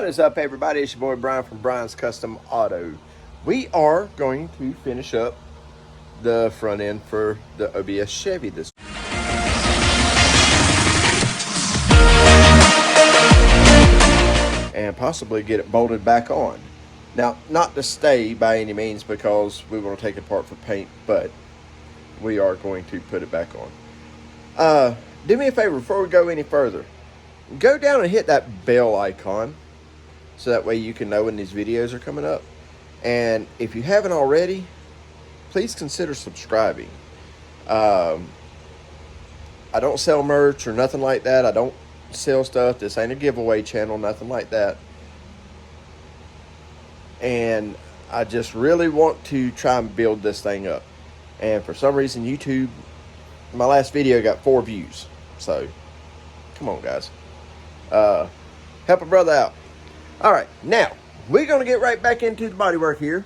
What is up, everybody? It's your boy Brian from Brian's Custom Auto. We are going to finish up the front end for the OBS Chevy this week. And possibly get it bolted back on. Now, not to stay by any means because we want to take it apart for paint, but we are going to put it back on. Do me a favor before we go any further. Go down and hit that bell icon so that way you can know when these videos are coming up. And if you haven't already, please consider subscribing. I don't sell merch or nothing like that. I don't sell stuff. This ain't a giveaway channel, nothing like that. And I just really want to try and build this thing up. And for some reason, YouTube, my last video got 4 views. So, come on, guys. Help a brother out. All right, now we're going to get right back into the bodywork here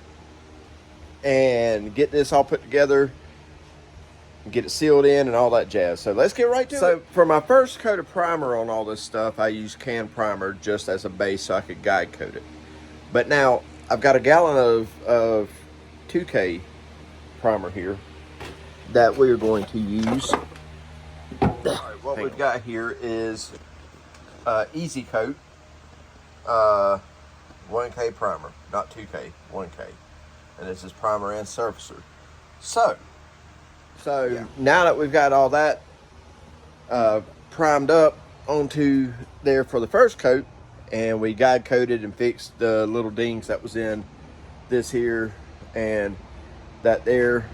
and get this all put together and get it sealed in and all that jazz. So let's get right to it. So for my first coat of primer on all this stuff, I used can primer just as a base so I could guide coat it. But now I've got a gallon of 2K primer here that we're going to use. All right, what we've got here is Easy Coat 1K primer, not 2K, 1K, and this is primer and surfacer. So yeah. Now that we've got all that primed up onto there for the first coat, and we guide coated and fixed the little dings that was in this here and that there,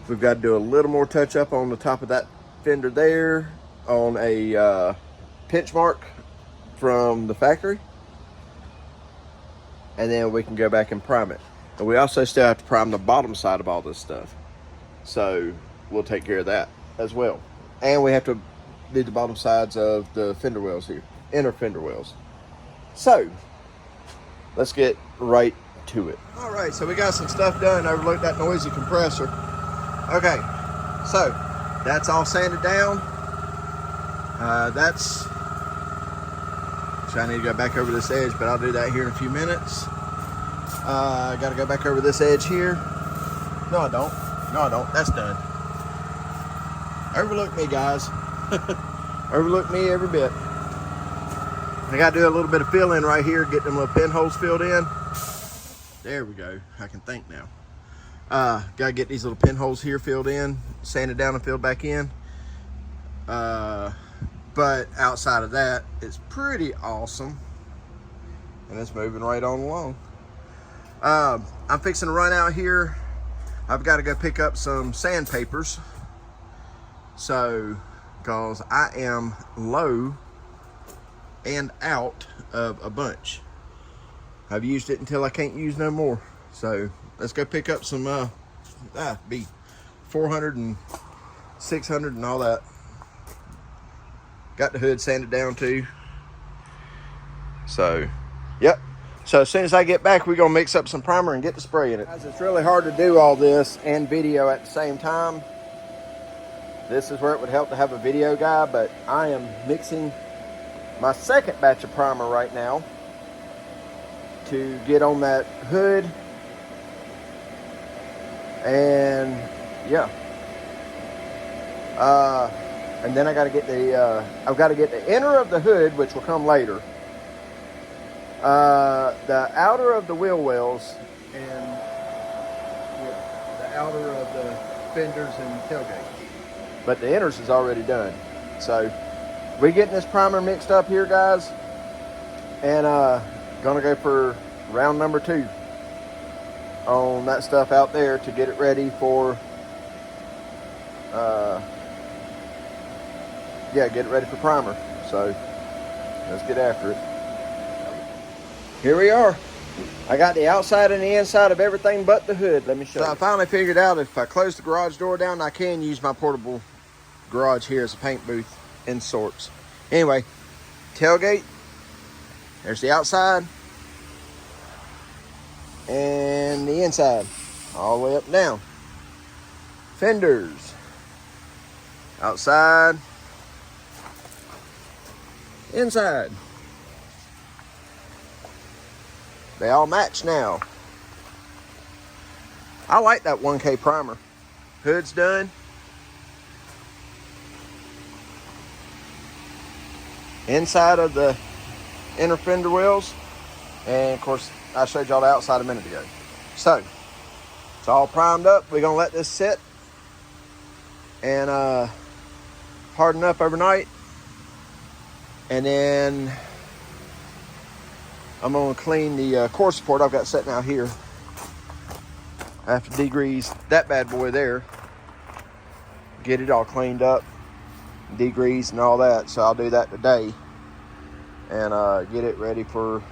we've got to do a little more touch up on the top of that fender there on a pinch mark from the factory, and then we can go back and prime it. And we also still have to prime the bottom side of all this stuff, so we'll take care of that as well. And we have to do the bottom sides of the fender wells here, inner fender wells. So let's get right to it. All right, so we got some stuff done. Overlooked that noisy compressor. Okay, so that's all sanded down. I need to go back over this edge, but I'll do that here in a few minutes. I got to go back over this edge here. No, I don't. No, I don't. That's done. Overlook me, guys. Overlook me every bit. I got to do a little bit of fill in right here, get them little pinholes filled in. There we go. I can think now. Got to get these little pinholes here filled in, sanded down and filled back in. But outside of that, it's pretty awesome. And it's moving right on along. I'm fixing to run out here. I've got to go pick up some sandpapers. So, because I am low and out of a bunch. I've used it until I can't use no more. So, let's go pick up some, be 400 and 600 and all that. Got the hood sanded down too. So, yep. So as soon as I get back, we're gonna mix up some primer and get the spray in it. Guys, it's really hard to do all this and video at the same time. This is where it would help to have a video guy, but I am mixing my second batch of primer right now to get on that hood. And yeah. And then I got to get the, I've got to get the inner of the hood, which will come later. The outer of the wheel wells and the outer of the fenders and tailgate. But the inners is already done. So we're getting this primer mixed up here, guys. And gonna go for round number 2 on that stuff out there to get it ready for get it ready for primer. So let's get after it. Here we are. I got the outside and the inside of everything but the hood. Let me show you. So I finally figured out if I close the garage door down, I can use my portable garage here as a paint booth in sorts. Anyway, tailgate. There's the outside and the inside, all the way up and down. Fenders, outside, inside. They all match now. I like that 1K primer. Hood's done. Inside of the inner fender wells. And of course, I showed y'all the outside a minute ago. So, it's all primed up. We're gonna let this sit and harden up overnight. And then I'm gonna clean the core support I've got sitting out here. I have to degrease that bad boy there. Get it all cleaned up, degreased and all that. So I'll do that today and get it ready for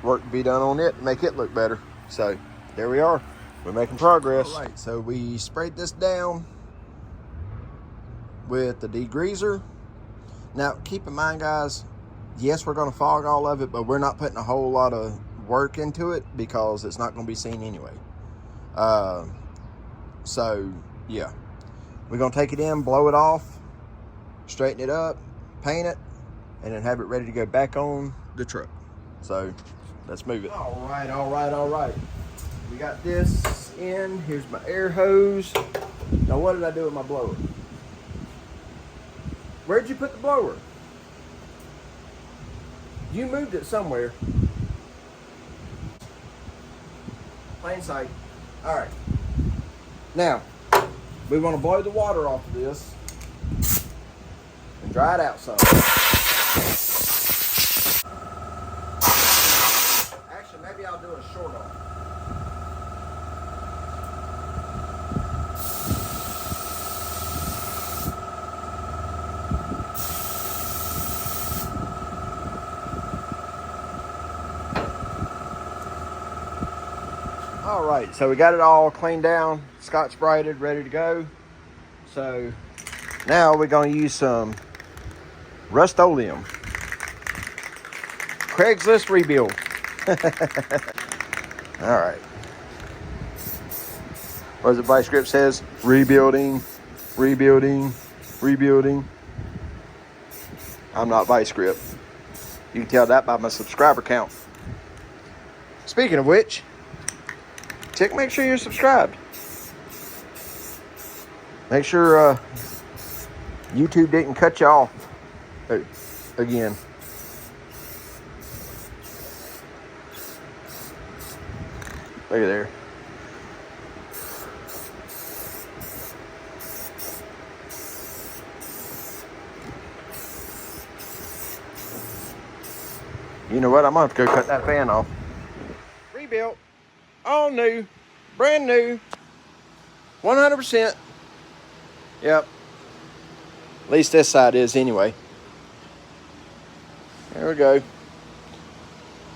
work to be done on it and make it look better. So there we are. We're making progress. All right, so we sprayed this down with the degreaser. Now, keep in mind, guys, yes, we're going to fog all of it, but we're not putting a whole lot of work into it because it's not going to be seen anyway. So, yeah. We're going to take it in, blow it off, straighten it up, paint it, and then have it ready to go back on the truck. So, let's move it. All right, all right, all right. We got this in. Here's my air hose. Now, what did I do with my blower? Where'd you put the blower? You moved it somewhere. Plain sight. All right. Now, we want to blow the water off of this and dry it out some. Actually, maybe I'll do a short off. All right, so we got it all cleaned down, Scotch Brighted, ready to go. So now we're going to use some Rust-Oleum Craigslist rebuild. All right. What does the vice script says? Rebuilding, rebuilding, rebuilding. I'm not vice grip. You can tell that by my subscriber count. Speaking of which, make sure you're subscribed. Make sure YouTube didn't cut you off again. Look at there. You know what? I'm gonna have to go cut that fan off. Rebuilt. All new. Brand new. 100%. Yep. At least this side is anyway. There we go.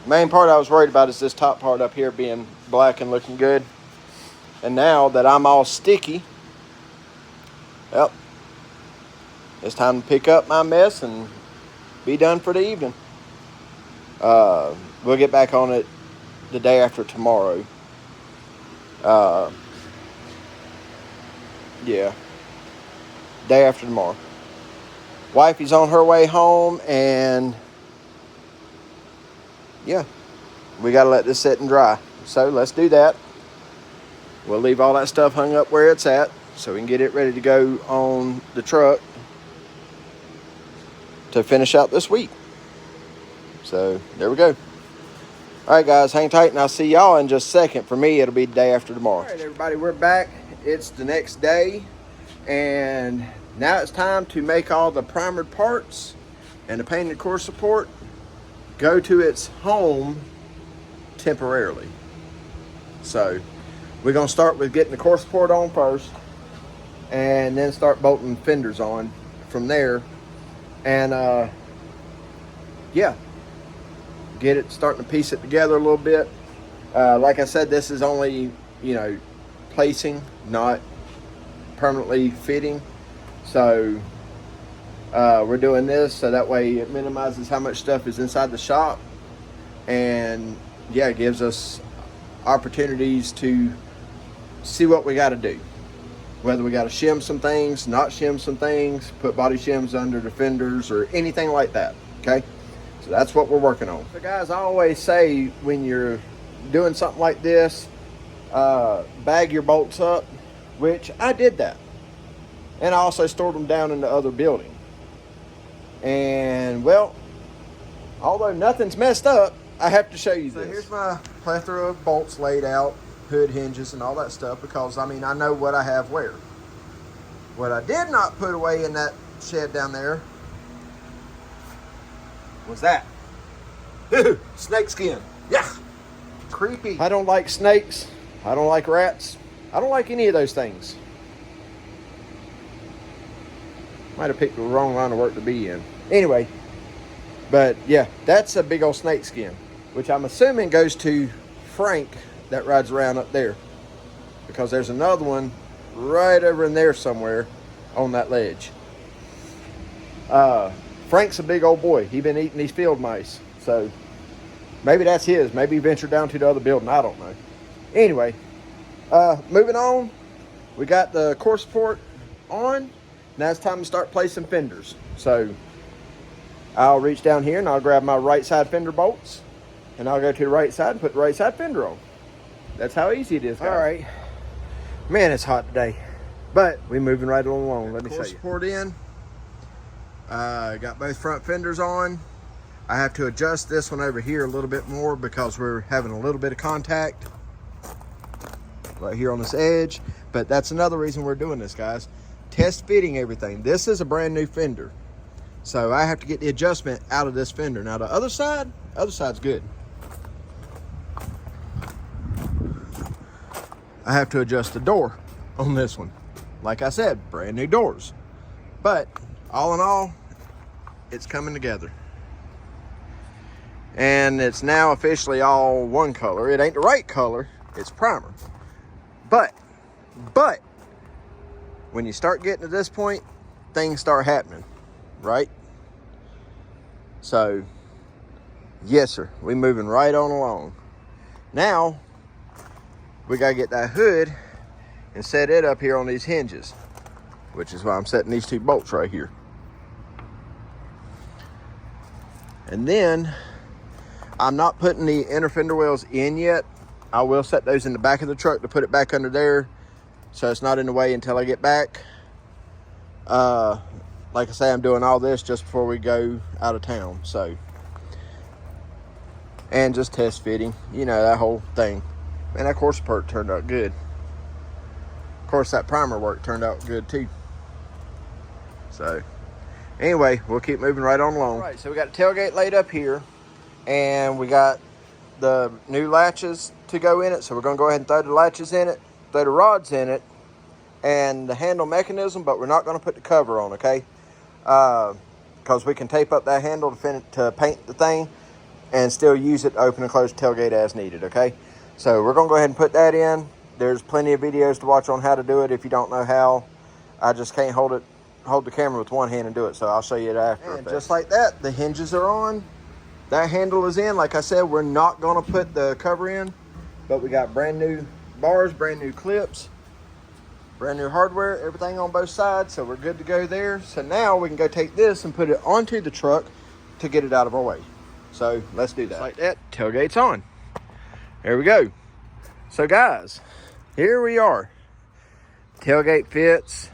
Main part I was worried about is this top part up here being black and looking good. And now that I'm all sticky, yep, it's time to pick up my mess and be done for the evening. We'll get back on it the day after tomorrow. Yeah, day after tomorrow. Wifey's on her way home, and yeah, we got to let this sit and dry. So let's do that. We'll leave all that stuff hung up where it's at so we can get it ready to go on the truck to finish out this week. So there we go. All right, guys, hang tight, and I'll see y'all in just a second. For me, it'll be the day after tomorrow. All right, everybody, we're back. It's the next day, and now it's time to make all the primered parts and the painted core support go to its home temporarily. So we're going to start with getting the core support on first, and then start bolting fenders on from there. And, yeah. Get it starting to piece it together a little bit. Like I said, this is only, placing, not permanently fitting. So we're doing this so that way it minimizes how much stuff is inside the shop, and yeah, it gives us opportunities to see what we got to do, whether we got to shim some things, not shim some things, put body shims under the fenders or anything like that. Okay, So that's what we're working on. So guys, I always say when you're doing something like this, bag your bolts up, which I did that. And I also stored them down in the other building. And well, although nothing's messed up, I have to show you this. So here's my plethora of bolts laid out, hood hinges and all that stuff, because I mean, I know what I have where. What I did not put away in that shed down there was that. Snake skin. Yeah. Creepy. I don't like snakes. I don't like rats. I don't like any of those things. Might have picked the wrong line of work to be in. Anyway, but yeah, that's a big old snake skin, which I'm assuming goes to Frank that rides around up there, because there's another one right over in there somewhere on that ledge. Frank's a big old boy. He's been eating these field mice, so maybe that's his. Maybe he ventured down to the other building. I don't know. Anyway, moving on. We got the core support on. Now it's time to start placing fenders. So I'll reach down here and I'll grab my right side fender bolts, and I'll go to the right side and put the right side fender on. That's how easy it is, guys. All right. Man, it's hot today, but we're moving right along. Let me show you. Core support in. Got both front fenders on. I have to adjust this one over here a little bit more because we're having a little bit of contact right here on this edge. But that's another reason we're doing this, guys. Test fitting everything. This is a brand new fender, so I have to get the adjustment out of this fender. Now the other side's good. I have to adjust the door on this one. Like I said, brand new doors. But all in all, it's coming together. And it's now officially all one color. It ain't the right color, it's primer. But when you start getting to this point, things start happening, right? So, yes sir, we moving right on along. Now, we gotta get that hood and set it up here on these hinges, which is why I'm setting these two bolts right here. And then, I'm not putting the inner fender wells in yet. I will set those in the back of the truck to put it back under there, so it's not in the way until I get back. Like I say, I'm doing all this just before we go out of town, so. And just test fitting, you know, that whole thing. And that core support turned out good. Of course, that primer work turned out good too. So, anyway, we'll keep moving right on along. All right, so we got the tailgate laid up here, and we got the new latches to go in it. So we're gonna go ahead and throw the latches in it, throw the rods in it, and the handle mechanism, but we're not gonna put the cover on, okay? Because we can tape up that handle to paint the thing and still use it to open and close the tailgate as needed, okay? So we're gonna go ahead and put that in. There's plenty of videos to watch on how to do it if you don't know how. I just can't hold the camera with one hand and do it, so I'll show you it after. And just like that, the hinges are on. That handle is in. Like I said, we're not gonna put the cover in, but we got brand new bars, brand new clips, brand new hardware, everything on both sides, so we're good to go there. So now we can go take this and put it onto the truck to get it out of our way. So let's do that. Just like that, tailgate's on. There we go. So guys, here we are. Tailgate fits.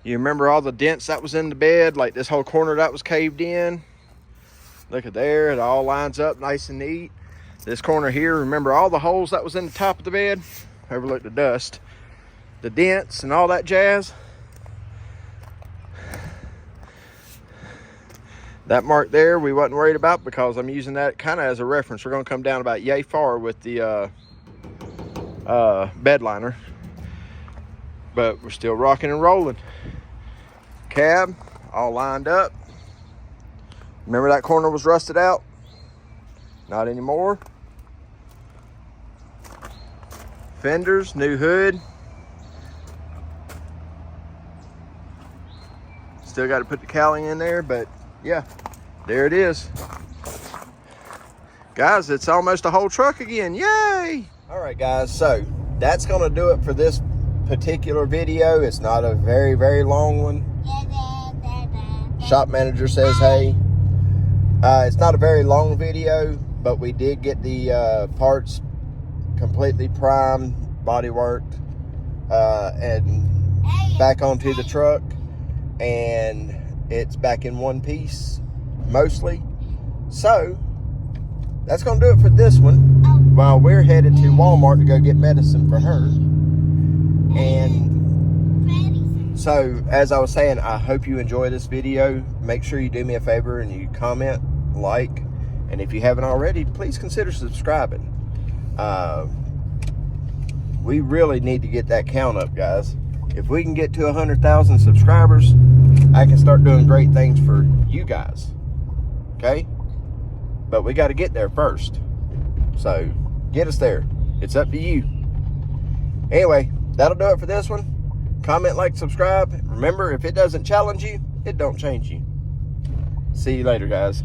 You remember all the dents that was in the bed, like this whole corner that was caved in. Look at there, it all lines up nice and neat. This corner here, remember all the holes that was in the top of the bed? Overlook the dust. The dents and all that jazz. That mark there, we wasn't worried about because I'm using that kind of as a reference. We're gonna come down about yay far with the bed liner. But we're still rocking and rolling. Cab, all lined up. Remember that corner was rusted out? Not anymore. Fenders, new hood. Still got to put the cowling in there, but yeah, there it is. Guys, it's almost a whole truck again, yay! All right guys, so that's gonna do it for this particular video. It's not a very long one. Shop manager says hey. It's not a very long video, but we did get the parts completely primed, body worked, and back onto the truck, and it's back in one piece mostly. So that's gonna do it for this one, while we're headed to Walmart to go get medicine for her. And so, as I was saying, I hope you enjoy this video. Make sure you do me a favor and you comment, like, and if you haven't already, please consider subscribing. We really need to get that count up, guys. If we can get to 100,000 subscribers, I can start doing great things for you guys. Okay? But we got to get there first. So, get us there. It's up to you. Anyway, that'll do it for this one. Comment, like, subscribe. Remember, if it doesn't challenge you, it don't change you. See you later, guys.